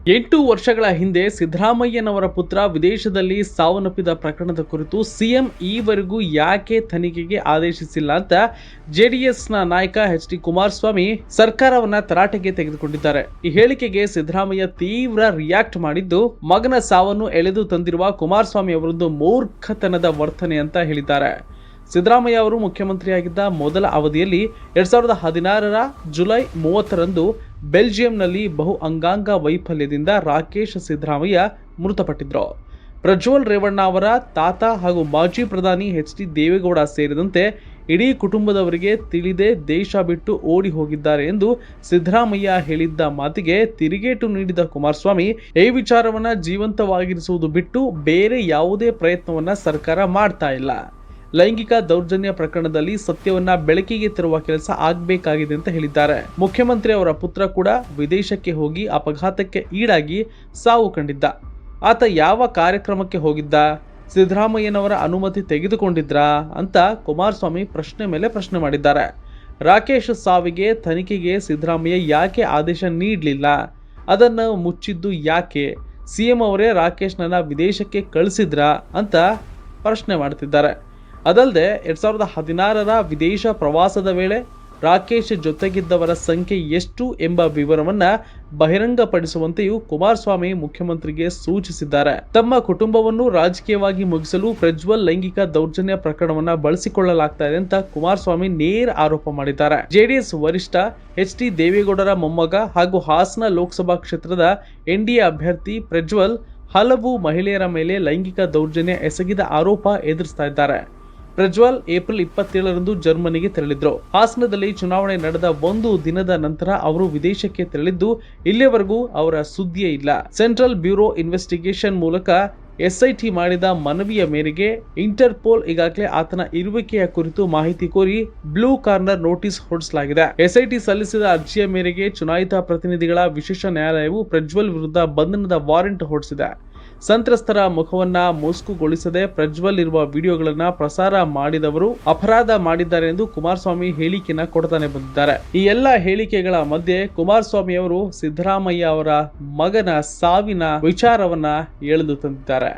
8 ವರ್ಷಗಳ ಹಿಂದೆ ಸಿದ್ದರಾಮಯ್ಯನವರ ಪುತ್ರ ವಿದೇಶದಲ್ಲಿ ಸಾವನ್ನಪ್ಪಿದ ಪ್ರಕರಣದ ಕುರಿತು ಸಿಎಂ ಈವರೆಗೂ ಯಾಕೆ ತನಿಖೆಗೆ ಆದೇಶಿಸಿಲ್ಲ ಅಂತ ಜೆಡಿಎಸ್ನ ನಾಯಕ ಎಚ್.ಡಿ. ಕುಮಾರಸ್ವಾಮಿ ಸರ್ಕಾರವನ್ನ ತರಾಟೆಗೆ ತೆಗೆದುಕೊಂಡಿದ್ದಾರೆ. ಈ ಹೇಳಿಕೆಗೆ ಸಿದ್ದರಾಮಯ್ಯ ತೀವ್ರ ರಿಯಾಕ್ಟ್ ಮಾಡಿದ್ದು, ಮಗನ ಸಾವನ್ನು ಎಳೆದು ತಂದಿರುವ ಕುಮಾರಸ್ವಾಮಿ ಅವರೊಂದು ಮೂರ್ಖತನದ ವರ್ತನೆ ಅಂತ ಹೇಳಿದ್ದಾರೆ. ಸಿದ್ದರಾಮಯ್ಯ ಅವರು ಮುಖ್ಯಮಂತ್ರಿಯಾಗಿದ್ದ ಮೊದಲ ಅವಧಿಯಲ್ಲಿ 2016ರ ಜುಲೈ 30ರಂದು ಬೆಲ್ಜಿಯಂನಲ್ಲಿ ಬಹು ಅಂಗಾಂಗ ವೈಫಲ್ಯದಿಂದ ರಾಕೇಶ್ ಸಿದ್ದರಾಮಯ್ಯ ಮೃತಪಟ್ಟಿದ್ರು. ಪ್ರಜ್ವಲ್ ರೇವಣ್ಣ ಅವರ ತಾತ ಹಾಗೂ ಮಾಜಿ ಪ್ರಧಾನಿ ಎಚ್.ಡಿ. ದೇವೇಗೌಡ ಸೇರಿದಂತೆ ಇಡೀ ಕುಟುಂಬದವರಿಗೆ ತಿಳಿದೇ ದೇಶ ಬಿಟ್ಟು ಓಡಿ ಹೋಗಿದ್ದಾರೆ ಎಂದು ಸಿದ್ದರಾಮಯ್ಯ ಹೇಳಿದ್ದ ಮಾತಿಗೆ ತಿರುಗೇಟು ನೀಡಿದ ಕುಮಾರಸ್ವಾಮಿ, ಈ ವಿಚಾರವನ್ನ ಜೀವಂತವಾಗಿರಿಸುವುದು ಬಿಟ್ಟು ಬೇರೆ ಯಾವುದೇ ಪ್ರಯತ್ನವನ್ನ ಸರ್ಕಾರ ಮಾಡ್ತಾ ಇಲ್ಲ. ಲೈಂಗಿಕ ದೌರ್ಜನ್ಯ ಪ್ರಕರಣದಲ್ಲಿ ಸತ್ಯವನ್ನ ಬೆಳಕಿಗೆ ತರುವ ಕೆಲಸ ಆಗಬೇಕಾಗಿದೆ ಅಂತ ಹೇಳಿದ್ದಾರೆ. ಮುಖ್ಯಮಂತ್ರಿ ಅವರ ಪುತ್ರ ಕೂಡ ವಿದೇಶಕ್ಕೆ ಹೋಗಿ ಅಪಘಾತಕ್ಕೆ ಈಡಾಗಿ ಸಾವು ಕಂಡಿದ್ದ. ಆತ ಯಾವ ಕಾರ್ಯಕ್ರಮಕ್ಕೆ ಹೋಗಿದ್ದ? ಸಿದ್ದರಾಮಯ್ಯನವರ ಅನುಮತಿ ತೆಗೆದುಕೊಂಡಿದ್ರಾ ಅಂತ ಕುಮಾರಸ್ವಾಮಿ ಪ್ರಶ್ನೆ ಮೇಲೆ ಪ್ರಶ್ನೆ ಮಾಡಿದ್ದಾರೆ. ರಾಕೇಶ್ ಸಾವಿಗೆ ತನಿಖೆಗೆ ಸಿದ್ದರಾಮಯ್ಯ ಯಾಕೆ ಆದೇಶ ನೀಡಲಿಲ್ಲ? ಅದನ್ನು ಮುಚ್ಚಿದ್ದು ಯಾಕೆ? ಸಿಎಂ ಅವರೇ ರಾಕೇಶ್ನನ್ನ ವಿದೇಶಕ್ಕೆ ಕಳಿಸಿದ್ರಾ ಅಂತ ಪ್ರಶ್ನೆ ಮಾಡ್ತಿದ್ದಾರೆ. ಅದಲ್ಲದೆ 2016ರ ವಿದೇಶ ಪ್ರವಾಸದ ವೇಳೆ ರಾಕೇಶ್ ಜೊತೆಗಿದ್ದವರ ಸಂಖ್ಯೆ ಎಷ್ಟು ಎಂಬ ವಿವರವನ್ನ ಬಹಿರಂಗಪಡಿಸುವಂತೆಯೂ ಕುಮಾರಸ್ವಾಮಿ ಮುಖ್ಯಮಂತ್ರಿಗೆ ಸೂಚಿಸಿದ್ದಾರೆ. ತಮ್ಮ ಕುಟುಂಬವನ್ನು ರಾಜಕೀಯವಾಗಿ ಮುಗಿಸಲು ಪ್ರಜ್ವಲ್ ಲೈಂಗಿಕ ದೌರ್ಜನ್ಯ ಪ್ರಕರಣವನ್ನ ಬಳಸಿಕೊಳ್ಳಲಾಗ್ತಾ ಇದೆ ಅಂತ ಕುಮಾರಸ್ವಾಮಿ ನೇರ ಆರೋಪ ಮಾಡಿದ್ದಾರೆ. ಜೆಡಿಎಸ್ ವರಿಷ್ಠ ಎಚ್.ಡಿ. ದೇವೇಗೌಡರ ಮೊಮ್ಮಗ ಹಾಗೂ ಹಾಸನ ಲೋಕಸಭಾ ಕ್ಷೇತ್ರದ ಎನ್ಡಿಎ ಅಭ್ಯರ್ಥಿ ಪ್ರಜ್ವಲ್ ಹಲವು ಮಹಿಳೆಯರ ಮೇಲೆ ಲೈಂಗಿಕ ದೌರ್ಜನ್ಯ ಎಸಗಿದ ಆರೋಪ ಎದುರಿಸ್ತಾ ಇದ್ದಾರೆ. ಪ್ರಜ್ವಲ್ ಏಪ್ರಿಲ್ 27ರಂದು ಜರ್ಮನಿಗೆ ತೆರಳಿದ್ರು. ಹಾಸನದಲ್ಲಿ ಚುನಾವಣೆ ನಡೆದ ಒಂದು ದಿನದ ನಂತರ ಅವರು ವಿದೇಶಕ್ಕೆ ತೆರಳಿದ್ದು, ಇಲ್ಲಿಯವರೆಗೂ ಅವರ ಸುದ್ದಿಯೇ ಇಲ್ಲ. ಸೆಂಟ್ರಲ್ ಬ್ಯೂರೋ ಇನ್ವೆಸ್ಟಿಗೇಷನ್ ಮೂಲಕ ಎಸ್ಐಟಿ ಮಾಡಿದ ಮನವಿಯ ಮೇರೆಗೆ ಇಂಟರ್ಪೋಲ್ ಈಗಾಗಲೇ ಆತನ ಇರುವಿಕೆಯ ಕುರಿತು ಮಾಹಿತಿ ಕೋರಿ ಬ್ಲೂ ಕಾರ್ನರ್ ನೋಟಿಸ್ ಹೊರಡಿಸಲಾಗಿದೆ. ಎಸ್ಐಟಿ ಸಲ್ಲಿಸಿದ ಅರ್ಜಿಯ ಮೇರೆಗೆ ಚುನಾಯಿತ ಪ್ರತಿನಿಧಿಗಳ ವಿಶೇಷ ನ್ಯಾಯಾಲಯವು ಪ್ರಜ್ವಲ್ ವಿರುದ್ಧ ಬಂಧನದ ವಾರೆಂಟ್ ಹೊರಡಿಸಿದೆ. ಸಂತ್ರಸ್ತರ ಮುಖವನ್ನ ಮುಸುಕುಗೊಳಿಸದೆ ಪ್ರಜ್ವಲ್ ಇರುವ ವಿಡಿಯೋಗಳನ್ನ ಪ್ರಸಾರ ಮಾಡಿದವರು ಅಪರಾಧ ಮಾಡಿದ್ದಾರೆ ಎಂದು ಕುಮಾರಸ್ವಾಮಿ ಹೇಳಿಕೆಯನ್ನ ಕೊಡ್ತಾನೆ ಬಂದಿದ್ದಾರೆ. ಈ ಎಲ್ಲ ಹೇಳಿಕೆಗಳ ಮಧ್ಯೆ ಕುಮಾರಸ್ವಾಮಿ ಅವರು ಸಿದ್ದರಾಮಯ್ಯ ಅವರ ಮಗನ ಸಾವಿನ ವಿಚಾರವನ್ನ ಎಳೆದು ತಂದಿದ್ದಾರೆ.